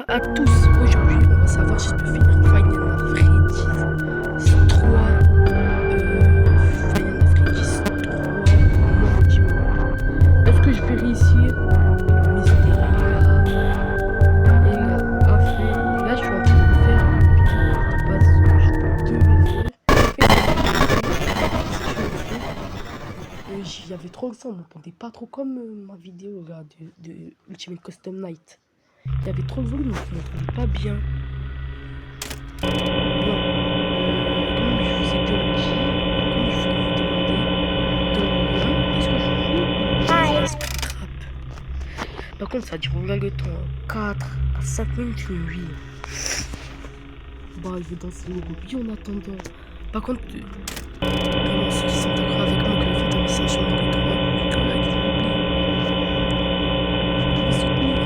à tous. Aujourd'hui, on va savoir si je peux finir Final Freddy's 3. Final Freddy's 3 mort dimanche. Est-ce que je vais réussir? Mystère, les gars. En fait, là, je suis en train de faire une vidéo de base que je devais faire. J'y avais trop le sang, on m'entendait pas trop comme ma vidéo là, de Ultimate Custom Night. Il y avait trop de volume, donc on m'entendait pas bien. Bon, comme je vous ai déjà dit, comme je voulais vous demander, dans le 1, est-ce que je joue Scrap? Par contre, ça dure le temps, 4 à 5 minutes, oui. Bah, je vais danser le rugby en attendant. Par contre, vraiment, ceux qui sont d'accord avec moi que le fait de mission sur le 3, putain, là, ils vont oublier. Je vais soutenir.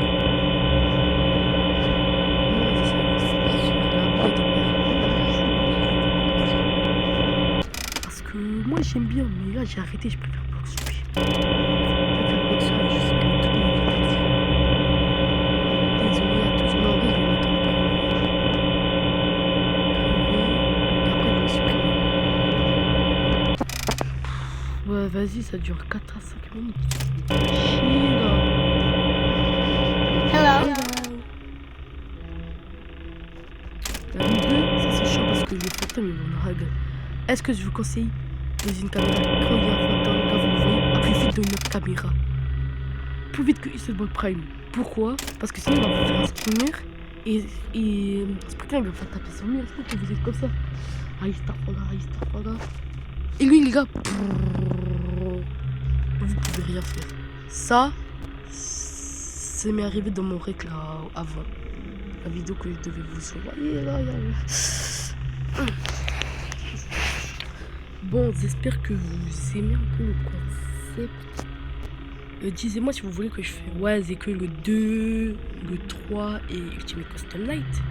Parce que moi j'aime bien, mais là j'ai arrêté, je préfère Blox Survie. Je préfère Blox Survie, je sais que tout le monde va dire. Désolé à tous, mais en vrai je vais mettre en privé. Et après je vais supprimer. Ouais, vas-y, ça dure 4 à 5 minutes. Chill. Hello. La vidéo, ça c'est chiant parce que les fantômes ils vont me regarder. Est-ce que je vous conseille de une caméra quand il y a un fantôme, quand vous le voyez, à plus vite de notre caméra? Plus vite que Isabelle Prime. Pourquoi? Parce que sinon il va vous faire un screamer et Sprinkler il va faire taper son mur. Est-ce que vous êtes comme ça? Aïe, et lui les gars, vous pouvez rien faire. Ça, c'est m'est arrivé dans mon rec là avant. La vidéo que je devais vous envoyer là. Bon, j'espère que vous aimez un peu le concept. Disez-moi si vous voulez que je fasse c'est que le 2, le 3 et Ultimate Custom Night.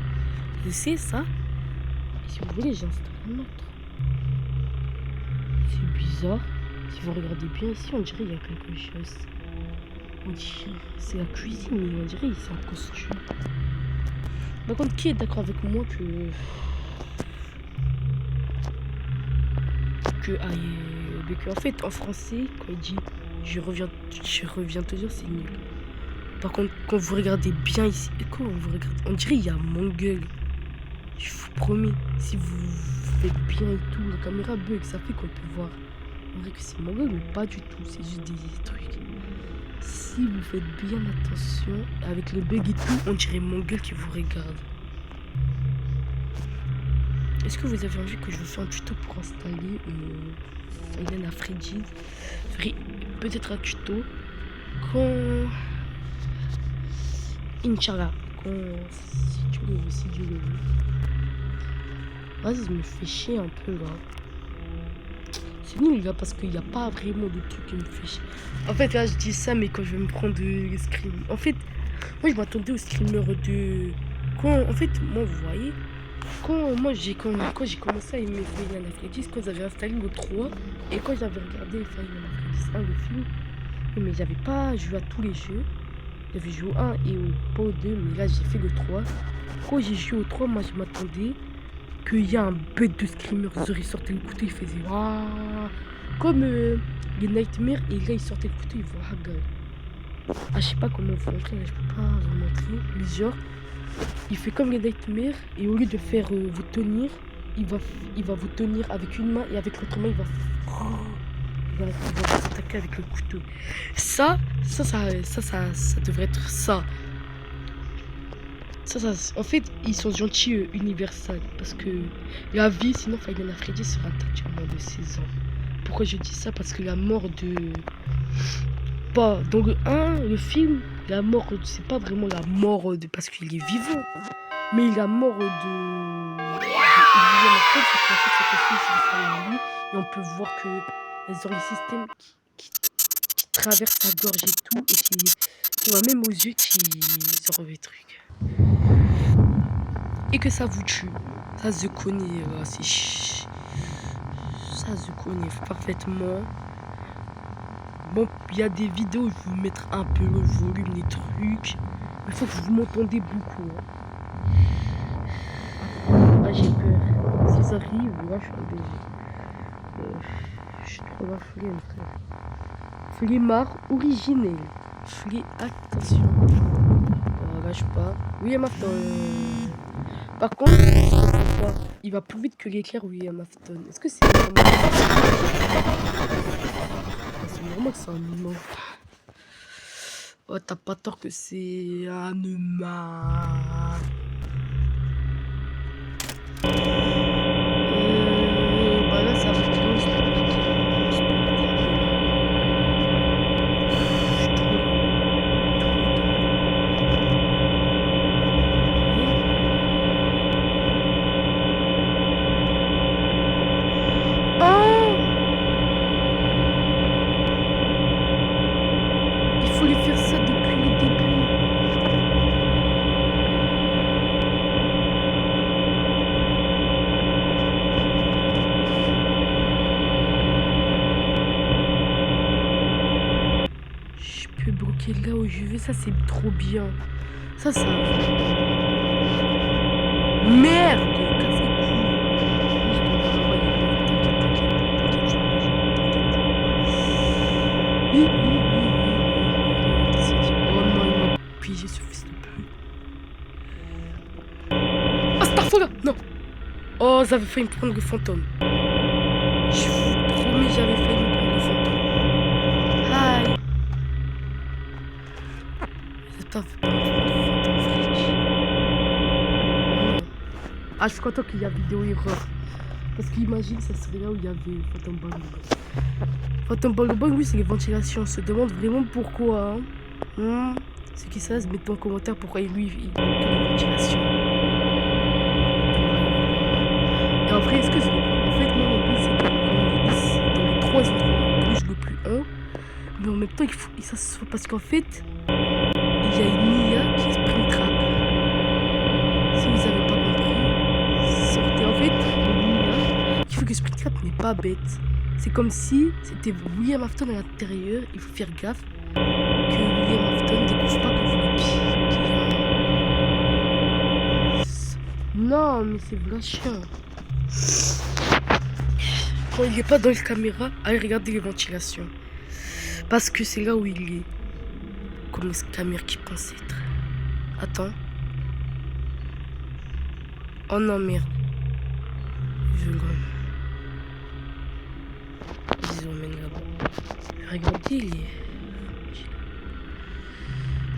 Je sais ça. Et si vous voulez, j'installe un autre. C'est bizarre. Si vous regardez bien ici, on dirait qu'il y a quelque chose. On dirait c'est la cuisine, mais on dirait c'est en costume. Par contre, qui est d'accord avec moi que en fait en français quand il dit je reviens te dire c'est nul. Par contre quand vous regardez bien ici, quand vous regardez, on dirait il y a mon gueule. Je vous promets, si vous faites bien et tout, la caméra bug, ça fait qu'on peut voir. On dirait que c'est mon gueule, mais pas du tout, c'est juste des trucs. Si vous faites bien attention, avec les bugs et tout, on dirait mon gueule qui vous regarde. Est-ce que vous avez envie que je vous fasse un tuto pour installer Final Freddy's? Peut-être un tuto quand Inch'Allah, si Dieu le veut. Vas-y, je me fais chier un peu là. C'est nul là parce qu'il n'y a pas vraiment de truc qui me fait chier. En fait là je dis ça mais quand je vais me prendre le scream. En fait, moi je m'attendais au screamer de... En fait, moi vous voyez, quand j'ai commencé à aimer Final Freddy's, quand j'avais installé le 3 et quand j'avais regardé Final Freddy's 1, le film, mais j'avais pas joué à tous les jeux. J'avais joué au 1 et pas au 2, mais là j'ai fait le 3. Quand j'ai joué au 3, moi je m'attendais qu'il y a un bête de screamer. Ils auraient sorti le couteau, il faisait comme les Nightmares, et là il sortait le couteau, il voit je sais pas comment vous montrer, là je peux pas vous montrer, mais genre il fait comme les Nightmares et au lieu de faire vous tenir, il va vous tenir avec une main et avec l'autre main il va vous attaquer avec le couteau. Ça devrait être ça. En fait, ils sont gentils Universal parce que la vie, sinon Final Freddy sera interdit à moins de 16 ans. Pourquoi je dis ça? Parce que la mort de... Pas dans le 1, le film, la mort, c'est pas vraiment la mort de... parce qu'il est vivant, mais la mort de... et on peut voir que les ont les systèmes qui traversent sa gorge et tout, et qui voit même aux yeux qui ont des trucs. Et que ça vous tue. Ça se connaît, ça se connaît parfaitement. Bon, il y a des vidéos, je vais vous mettre un peu le volume des trucs. Il faut que vous m'entendez beaucoup. Hein. Ah, j'ai peur. Si ça arrive, là, je suis en danger. Je suis trop la flemme, frère. Flemmard originel. Attention. Lâche pas. William Afton. Par contre, il va plus vite que l'éclair, William Afton. Est-ce que c'est normal? C'est normal que c'est un humain. Oh, t'as pas tort que c'est un humain. Bah là, ça va être long, faire ça depuis le début. Je peux bloquer là où je vais, ça c'est trop bien. Ça. Merde! J'ai ce fils de pute. Astaghfirullah! Non! Oh, j'avais failli me prendre le fantôme. Je vous promets, j'avais failli me prendre le fantôme. Aïe! J'espère que vous pouvez me prendre le fantôme, frère. Ah, je suis content qu'il y a vidéo erreur. Parce qu'imagine, ça serait là où il y avait Phantom Bang. Phantom Bang, oui, c'est les ventilations. On se demande vraiment pourquoi. Hein? Ceux qui savent, mettez en commentaire pourquoi lui, il manque de ventilation. Et en vrai, est-ce que je le... En fait, moi, mon but, c'est dans les 3 endroits, bouge le plus haut. Mais en même temps, il faut que ça se soit... Parce qu'en fait, il y a une IA qui est Springtrap. Si vous n'avez pas compris, sortez. En fait, une IA qui fait que Springtrap n'est pas bête. C'est comme si c'était William Afton à l'intérieur. Il faut faire gaffe que William Afton ne découvre pas que vous le piquez. Non, mais c'est vrai chiant. Quand il n'est pas dans les caméras, allez regarder les ventilations. Parce que c'est là où il est. Comme les caméras qui pensent être. Attends. Oh non, merde. Je le ils emmènent là-bas. Regardez, il est...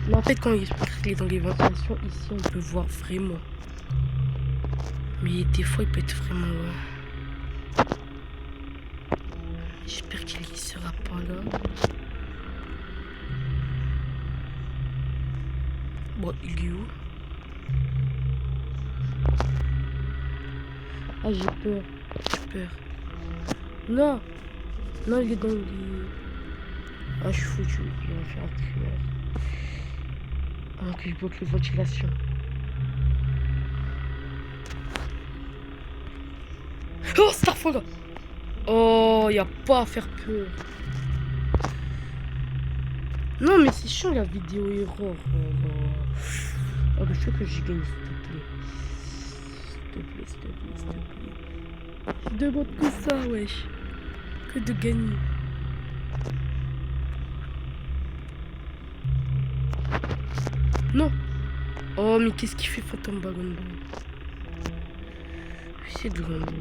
Mais en fait, quand il est dans les ventilations, ici, on peut voir vraiment. Mais des fois, il peut être vraiment loin. J'espère qu'il ne sera pas là. Bon, il est où? Ah, j'ai peur. Non! Non, il est dans les... Ah, je suis foutu. Il va faire un primaire. Ah, que je bloque les ventilations. Oh, Starfall! Oh, y a pas à faire peur. Non, mais c'est chiant la vidéo erreur. Oh, je sais que j'ai gagné, s'il te plaît. S'il te plaît. Je demande que ça, wesh. Que de gagner. Non. Oh, mais qu'est-ce qu'il fait, Phantom Ballon? C'est de l'ombre.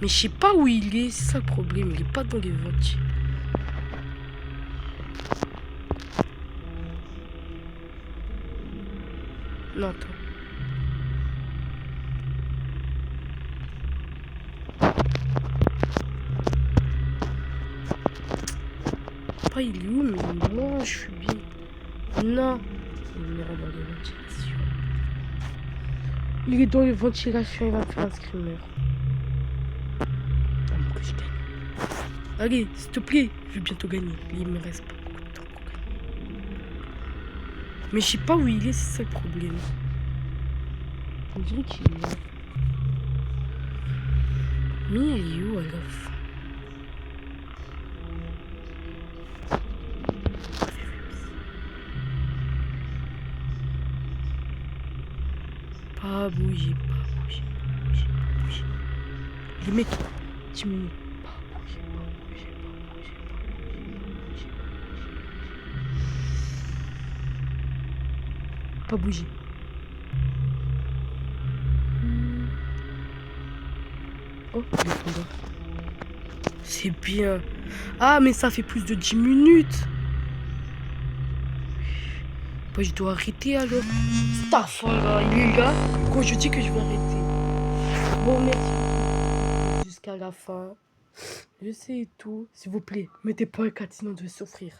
Mais je sais pas où il est, c'est ça le problème. Il est pas dans les ventiles. Non, attends. Pas il est où, mais non, je suis bien. Non. Il est dans les ventilations. Il est dans les ventilations, il va faire un screamer. Que je gagne. Allez, s'il te plaît, je vais bientôt gagner. Il me reste pas beaucoup de temps pour gagner. Mais je sais pas où il est, c'est ça le problème. On dirait qu'il est là. Mais il est où alors? Pas bouger, pas bouger, pas bouger, pas bouger. Les mecs, 10 minutes. Pas bouger, pas bouger, pas bouger, pas bouger, pas bouger. Pas bouger. Oh, répondeur. C'est bien. Ah, mais ça fait plus de 10 minutes. Bah, je dois arrêter alors. Stafara, il est là. Quand je dis que je vais arrêter. Bon, merci jusqu'à la fin. Je sais tout. S'il vous plaît, mettez pas un 4, sinon je vais souffrir.